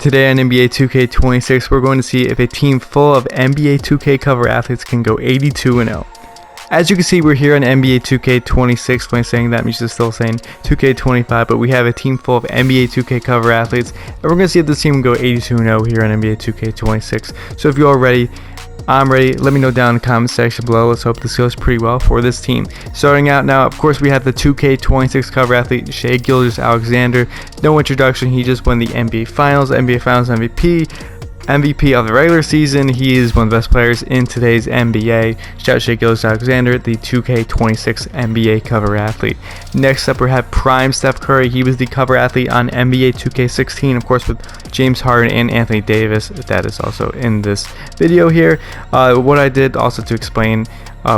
Today on NBA 2K26, we're going to see if a team full of NBA 2K Cover Athletes can go 82-0. As you can see, we're here on NBA 2K26. When saying that, I'm just still saying 2K25, but we have a team full of NBA 2K Cover Athletes, and we're going to see if this team can go 82-0 here on NBA 2K26. So if you're all ready, I'm ready. Let me know down in the comment section below. Let's hope this goes pretty well for this team. Starting out now, of course, we have the 2K26 cover athlete, Shai Gilgeous-Alexander. No introduction. He just won the NBA Finals MVP of the regular season. He is one of the best players in today's NBA. Shout out Shai Gilgeous-Alexander, the 2K26 NBA cover athlete. Next up, we have Prime Steph Curry. He was the cover athlete on NBA 2K16, of course, with James Harden and Anthony Davis. That is also in this video here. What I did also to explain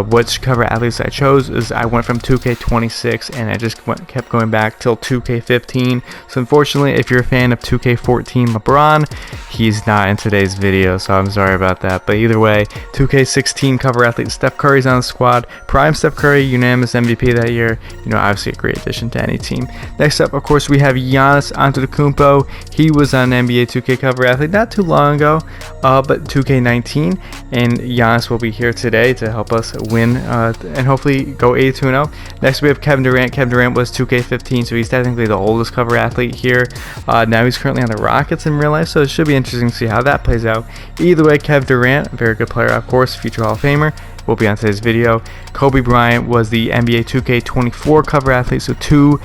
which cover athletes I chose is I went from 2K26 and I just kept going back till 2K15. So unfortunately, if you're a fan of 2K14 LeBron, he's not in today's video, so I'm sorry about that. But either way, 2K16 cover athlete Steph Curry's on the squad. Prime Steph Curry, unanimous MVP that year. You know, obviously a great addition to any team. Next up, of course, we have Giannis Antetokounmpo. He was on NBA 2K cover athlete not too long ago, but 2K19, and Giannis will be here today to help us win and hopefully go 82-0. Next we have Kevin Durant. Kevin Durant was 2K15, so he's technically the oldest cover athlete here. Now he's currently on the Rockets in real life, so it should be interesting to see how that plays out. Either way, Kevin Durant, very good player, of course, future Hall of Famer, will be on today's video. Kobe Bryant was the NBA 2K24 cover athlete, so 2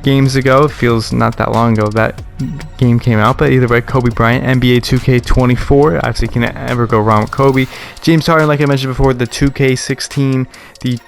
games ago. It feels not that long ago that game came out, but either way, Kobe Bryant, NBA 2K24. Obviously, you can't ever go wrong with Kobe. James Harden, like I mentioned before, the 2K16, the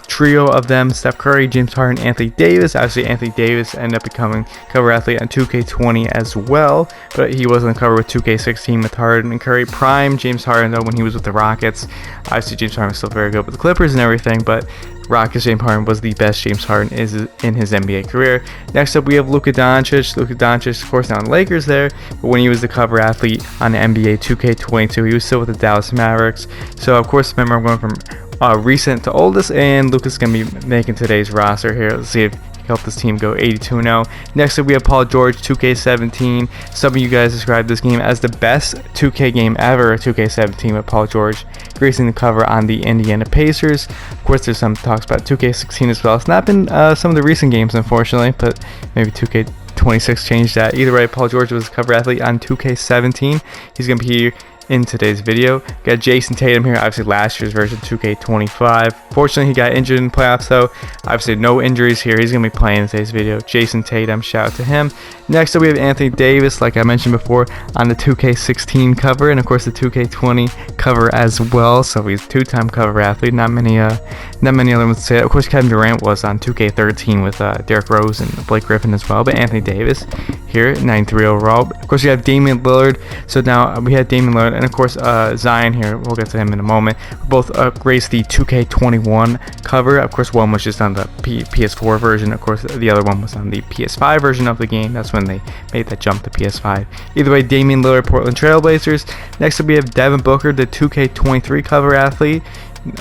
trio of them, Steph Curry, James Harden, Anthony Davis. Obviously, Anthony Davis ended up becoming cover athlete on 2K20 as well, but he was on the cover with 2K16 with Harden and Curry. Prime James Harden, though, when he was with the Rockets. Obviously, James Harden was still very good with the Clippers and everything, but Rockets James Harden was the best James Harden is in his NBA career. Next up, we have Luka Doncic. Luka Doncic, of course, now on the Lakers there, but when he was the cover athlete on NBA 2K22, he was still with the Dallas Mavericks. So, of course, remember, I'm going from recent to oldest, and Luka's going to be making today's roster here. Let's see if he can help this team go 82-0. Next up, we have Paul George, 2K17. Some of you guys described this game as the best 2K game ever, 2K17, with Paul George gracing the cover on the Indiana Pacers. Of course, there's some talks about 2K16 as well. It's not been some of the recent games, unfortunately, but maybe 2K26 changed that. Either way, Paul George was the cover athlete on 2K17. He's going to be here in today's video. Got Jason Tatum here, obviously last year's version, 2K25. Fortunately, he got injured in playoffs, though. Obviously, no injuries here. He's going to be playing in today's video. Jason Tatum, shout out to him. Next up, we have Anthony Davis, like I mentioned before, on the 2K16 cover, and of course the 2K20 cover as well. So he's a 2-time cover athlete. Not many other ones to say that. Of course, Kevin Durant was on 2K13 with Derrick Rose and Blake Griffin as well. But Anthony Davis here, 93 overall. Of course, you have Damian Lillard. So now we had Damian Lillard, and of course Zion here. We'll get to him in a moment. Both graced the 2K21 cover. Of course, one was just on the PS4 version. Of course, the other one was on the PS5 version of the game. That's when they made that jump to PS5. Either way, Damian Lillard, Portland Trailblazers. Next up, we have Devin Booker, the 2K23 cover athlete.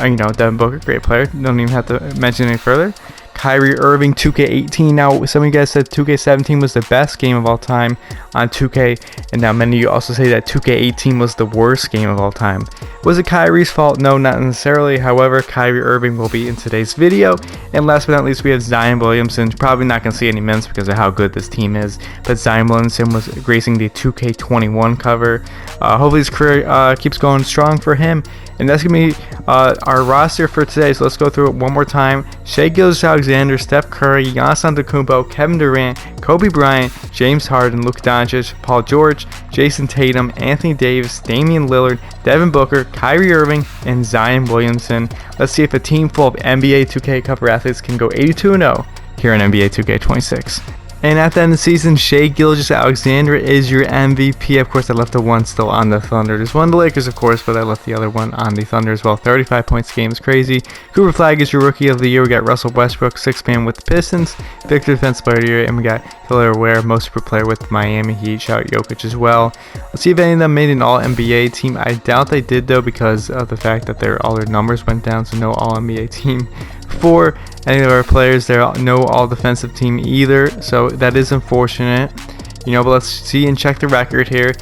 You know, Devin Booker, great player. Don't even have to mention any further. Kyrie Irving, 2K18. Now, some of you guys said 2K17 was the best game of all time on 2K, and now many of you also say that 2K18 was the worst game of all time. Was it Kyrie's fault? No, not necessarily. However, Kyrie Irving will be in today's video. And last but not least, we have Zion Williamson. Probably not going to see any minutes because of how good this team is, but Zion Williamson was gracing the 2K21 cover. Hopefully his career keeps going strong for him. And that's going to be our roster for today. So let's go through it one more time. Shai Gilgeous-Alexander, Steph Curry, Giannis Antetokounmpo, Kevin Durant, Kobe Bryant, James Harden, Luka Doncic, Paul George, Jason Tatum, Anthony Davis, Damian Lillard, Devin Booker, Kyrie Irving, and Zion Williamson. Let's see if a team full of NBA 2K cover athletes can go 82-0 here on NBA 2K26. And at the end of the season, Shai Gilgeous-Alexander is your MVP. Of course, I left the one still on the Thunder. There's one on the Lakers, of course, but I left the other one on the Thunder as well. 35 points a game is crazy. Cooper Flag is your Rookie of the Year. We got Russell Westbrook, 6-man with the Pistons. Victor Defensive Player of the Year. And we got Hillary Ware, Most Improved Player with Miami Heat. Shout out Jokic as well. Let's see if any of them made an All-NBA team. I doubt they did, though, because of the fact that all their numbers went down, so no All-NBA team. For any of our players, there are no all-defensive team either, so that is unfortunate. But let's see and check the record here.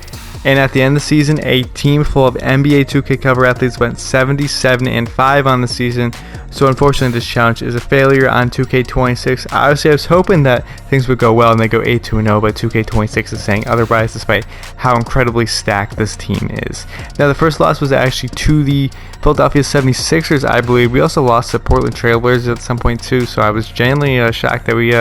And at the end of the season, a team full of NBA 2K Cover Athletes went 77-5 on the season. So unfortunately, this challenge is a failure on 2K26. Obviously, I was hoping that things would go well and they go 8-0, but 2K26 is saying otherwise, despite how incredibly stacked this team is. Now, the first loss was actually to the Philadelphia 76ers, I believe. We also lost to Portland Trail Blazers at some point too, so I was genuinely shocked that we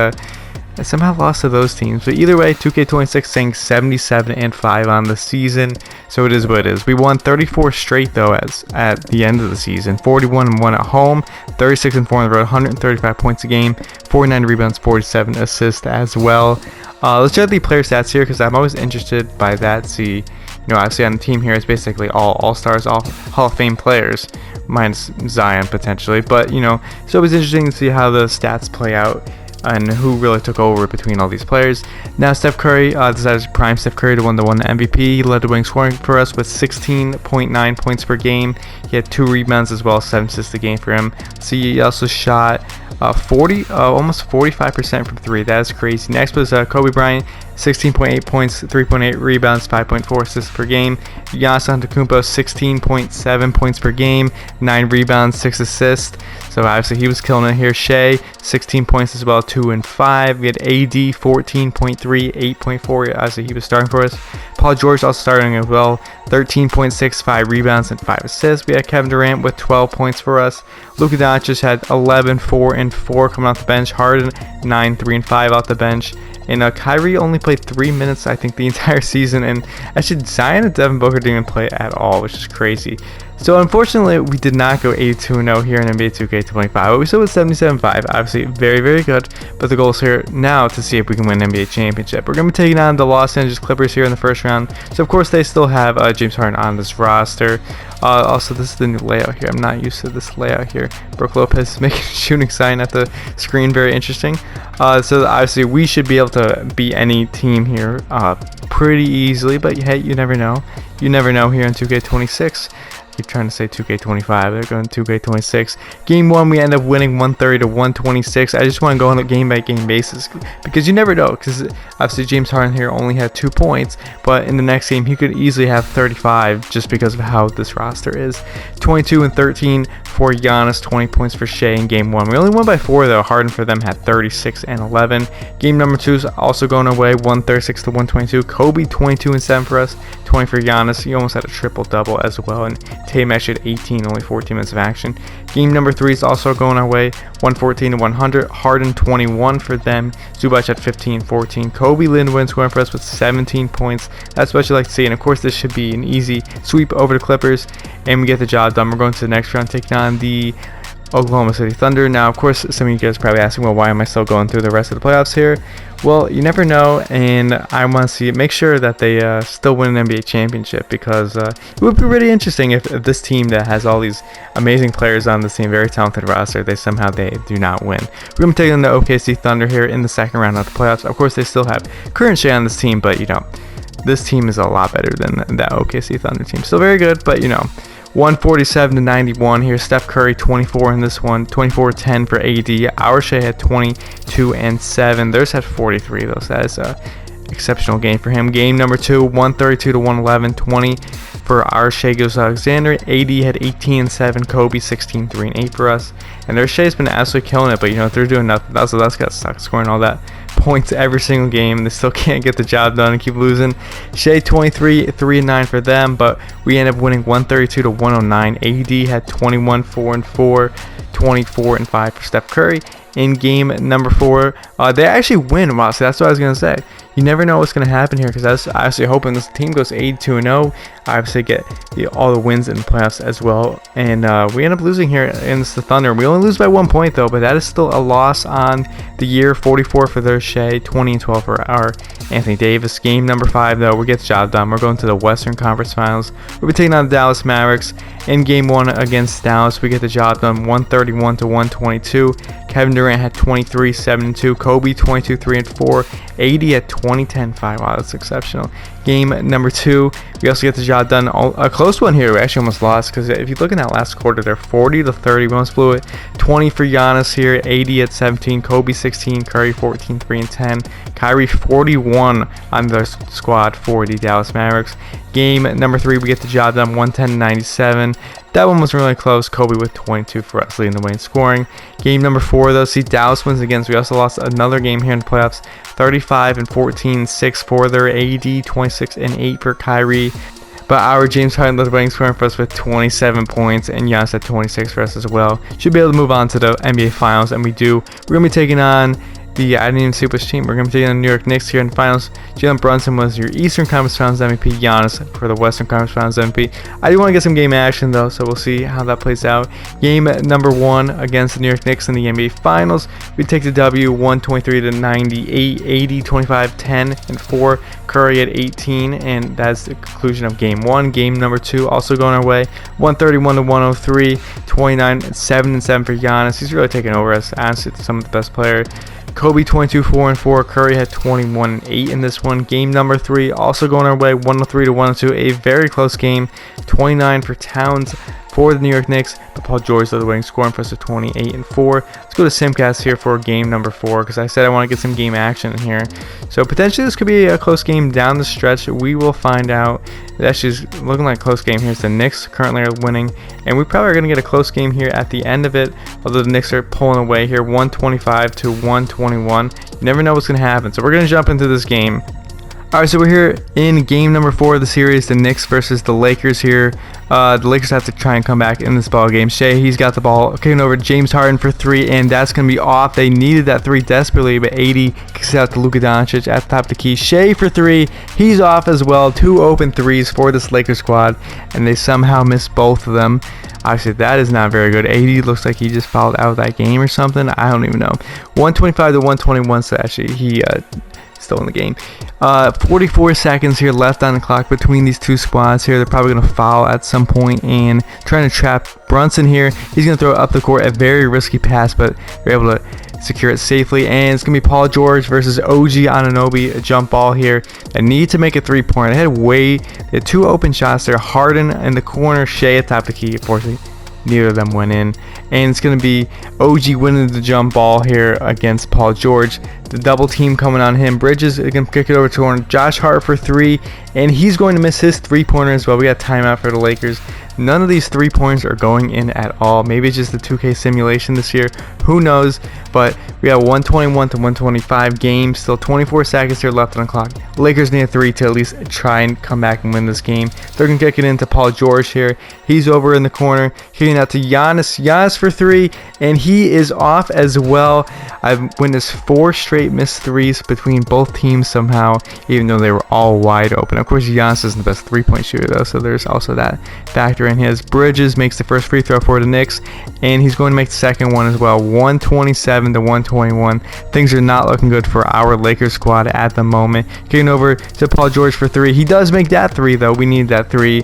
somehow lost to those teams. But either way, 2K26 saying 77-5 on the season, so it is what it is. We won 34 straight though at the end of the season. 41-1 at home, 36-4 on the road, 135 points a game, 49 rebounds, 47 assists as well. Let's check the player stats here because I'm always interested by that. See, obviously on the team here it's basically all All-Stars, all Hall of Fame players, minus Zion potentially. But so it was interesting to see how the stats play out and who really took over between all these players. Now Steph Curry decided to prime Steph Curry to win the MVP. He led the wing scoring for us with 16.9 points per game. He had 2 rebounds as well, 7 assists a game for him. So he also shot almost 45% from 3. That is crazy. Next was Kobe Bryant, 16.8 points, 3.8 rebounds, 5.4 assists per game. Giannis Antetokounmpo, 16.7 points per game, 9 rebounds, 6 assists. So obviously he was killing it here. Shea, 16 points as well, 2 and 5. We had AD, 14.3, 8.4. Obviously he was starting for us. Paul George also starting as well, 13.6, 5 rebounds and 5 assists. We had Kevin Durant with 12 points for us. Luka Doncic had 11, 4 and 4 coming off the bench. Harden, 9, 3 and 5 off the bench. And Kyrie only played 3 minutes, I think, the entire season. And actually, Zion and Devin Booker didn't even play at all, which is crazy. So unfortunately, we did not go 82-0 here in NBA 2K25, but we still went 77-5. Obviously, very, very good. But the goal is here now to see if we can win an NBA championship. We're going to be taking on the Los Angeles Clippers here in the first round. So of course, they still have James Harden on this roster. Also, this is the new layout here. I'm not used to this layout here. Brook Lopez is making a shooting sign at the screen. Very interesting. So obviously, we should be able to beat any team here pretty easily. But hey, you never know. You never know here in 2K26. Keep trying to say 2K25. They're going 2K26. Game 1, we end up winning 130-126. I just want to go on a game-by-game basis because you never know. Because obviously James Harden here only had 2 points, but in the next game he could easily have 35 just because of how this roster is. 22 and 13 for Giannis, 20 points for Shea in game 1. We only won by 4 though. Harden for them had 36 and 11. Game number 2 is also going away, 136-122. Kobe 22 and 7 for us, 20 for Giannis. He almost had a triple-double as well. And Tatum actually had 18, only 14 minutes of action. Game number 3 is also going our way, 114-100. Harden 21 for them. Zubac at 15-14. Kobe Lindwin scoring for us with 17 points. That's what you like to see. And of course, this should be an easy sweep over the Clippers, and we get the job done. We're going to the next round, taking on the Oklahoma City Thunder. Now, of course, some of you guys are probably asking, well, why am I still going through the rest of the playoffs here? Well, you never know, and I want to make sure that they still win an NBA championship, because it would be really interesting if this team that has all these amazing players on this team, very talented roster, they do not win. We're going to take on the OKC Thunder here in the second round of the playoffs. Of course, they still have current Shea on this team, but this team is a lot better than that OKC Thunder team. Still very good, but 147-91 here. Steph Curry 24 in this one, 24-10 for AD. Our Shea had 22 and 7. Theirs had 43 though, so that is a exceptional game for him. Game number 2, 132-111, 20 for our Shea Gilgeous-Alexander. AD had 18 and 7. Kobe 16, 3 and 8 for us. And their Shea's been absolutely killing it, but they're doing nothing. That's got stuck scoring all that points every single game. They still can't get the job done and keep losing. Shea 23, 3 and 9 for them, but we end up winning 132-109. AD had 21, 4 and 4, 24 and 5 for Steph Curry. In game number 4, they actually win. Wow, so that's what I was gonna say. You never know what's gonna happen here, because I was actually hoping this team goes 82-0. Obviously get all the wins in the playoffs as well, and we end up losing here against the Thunder. We only lose by 1 point though, but that is still a loss on the year. 44 for their Shea, 20 and 12 for our Anthony Davis. Game number 5 though, we get the job done. We're going to the Western Conference Finals. We'll be taking on the Dallas Mavericks. In game 1 against Dallas, we get the job done, 131-122. Kevin Durant had 23, 7 and 2. Kobe 22, 3 and 4. AD at 20, 10, 5. Wow, that's exceptional. Game number 2, we also get the job done. A close one here. We actually almost lost, because if you look in that last quarter, they're 40-30. We almost blew it. 20 for Giannis here, 80 at 17, Kobe 16, Curry 14, 3 and 10, Kyrie 41 on the squad for the Dallas Mavericks. Game number 3, we get the job done, 110-97. That one was really close. Kobe with 22 for us, leading the way in scoring. Game number 4, though, see, Dallas wins again. So we also lost another game here in the playoffs, 35-14, 6 for their AD, 26 and 8 for Kyrie. But our James Harden led the way in scoring for us with 27 points, and Giannis had 26 for us as well. Should be able to move on to the NBA Finals, and we do. We're going to be taking on I didn't even see which team. We're going to be taking on the New York Knicks here in the finals. Jalen Brunson was your Eastern Conference Finals MVP. Giannis for the Western Conference Finals MVP. I do want to get some game action, though, so we'll see how that plays out. Game number 1 against the New York Knicks in the NBA Finals. We take the W, 123-98, 80, 25, 10, and 4. Curry at 18, and that's the conclusion of game 1. Game number 2 also going our way, 131-103, 29, 7 and 7 for Giannis. He's really taking over us, honestly, some of the best players. Kobe 22, 4 and 4. Curry had 21 and 8 in this one. Game number 3 also going our way, 103-102. A very close game, 29 for Towns for the New York Knicks, but Paul George led the way in scoring for us at 28 and 4. Let's go to Simcast here for game number 4, because I said I want to get some game action in here. So potentially this could be a close game down the stretch. We will find out. It actually is looking like a close game here. So the Knicks currently are winning, and we probably are going to get a close game here at the end of it, although the Knicks are pulling away here, 125-121. You never know what's going to happen. So we're going to jump into this game. Alright, so we're here in game number 4 of the series, the Knicks versus the Lakers here. The Lakers have to try and come back in this ball game. Shea, he's got the ball kicking over to James Harden for 3, and that's going to be off. They needed that 3 desperately, but 80 kicks out to Luka Doncic at the top of the key. Shea for 3, he's off as well. 2 open threes for this Lakers squad, and they somehow missed both of them. Obviously, that is not very good. 80 looks like he just fouled out of that game or something. I don't even know. 125-121, so actually he still in the game. 44 seconds here left on the clock between these two squads here. They're probably going to foul at some point and trying to trap Brunson here. He's going to throw it up the court, a very risky pass, but they're able to secure it safely. And it's going to be Paul George versus OG Anunoby, a jump ball here. They need to make a 3-pointer. They had 2 open shots there. Harden in the corner, Shea at top of the key. Unfortunately, neither of them went in. And it's going to be OG winning the jump ball here against Paul George. The double team coming on him. Bridges is going to kick it over to Josh Hart for 3, and he's going to miss his 3-pointer as well. We got timeout for the Lakers. None of these 3-pointers are going in at all. Maybe it's just the 2K simulation this year. Who knows? But we got 121-125 game. Still 24 seconds here left on the clock. Lakers need a 3 to at least try and come back and win this game. They're going to kick it into Paul George here. He's over in the corner, kicking out to Giannis. Giannis for 3, and he is off as well. I've witnessed 4 straight missed 3s between both teams somehow, even though they were all wide open. Of course, Giannis isn't the best 3-point shooter, though, so there's also that factor in his. Bridges makes the first free throw for the Knicks, and he's going to make the second one as well. 127-121. Things are not looking good for our Lakers squad at the moment. Getting over to Paul George for 3. He does make that 3, though. We need that 3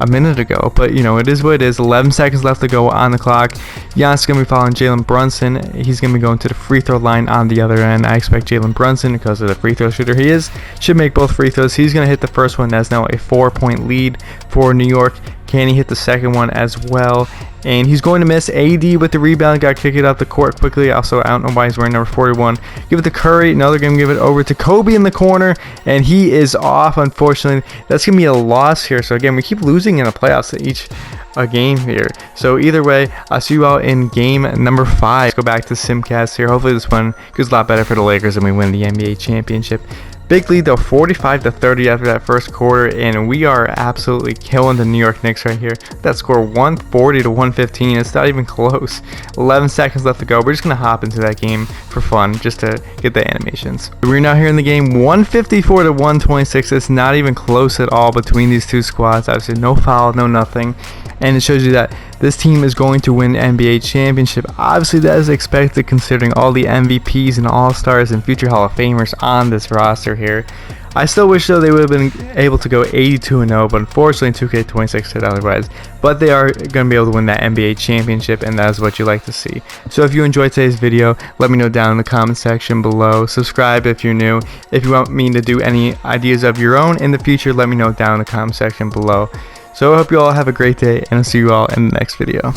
a minute ago, but you know, it is what it is. 11 seconds left to go on the clock. Giannis is going to be following Jalen Brunson. He's going to be going to the free throw line on the other end. I expect Jalen Brunson, because of the free throw shooter he is, should make both free throws. He's going to hit the first one. That's now a 4-point lead for New York. Can he hit the second one as well? And he's going to miss. AD with the rebound, got to kick it out the court quickly. Also, I don't know why he's wearing number 41. Give it to Curry. Now they're going to give it over to Kobe in the corner, and he is off, unfortunately. That's going to be a loss here. So again, we keep losing in the playoffs each game here. So either way, I'll see you out in game number 5. Let's go back to Simcast here. Hopefully this one goes a lot better for the Lakers and we win the NBA championship. Big lead though, 45-30 after that first quarter, and we are absolutely killing the New York Knicks right here. That score 140-115. It's not even close. 11 seconds left to go. We're just gonna hop into that game for fun, just to get the animations. We're now here in the game, 154-126. It's not even close at all between these two squads. Obviously, no foul, no nothing. And it shows you that This team is going to win the NBA championship. Obviously, that is expected considering all the MVPs and All-Stars and future Hall of Famers on this roster here. I still wish though they would have been able to go 82-0, but unfortunately 2K26 said otherwise. But they are going to be able to win that NBA championship, and that is what you like to see. So if you enjoyed today's video, let me know down in the comment section below. Subscribe if you're new. If you want me to do any ideas of your own in the future, let me know down in the comment section below. So I hope you all have a great day, and I'll see you all in the next video.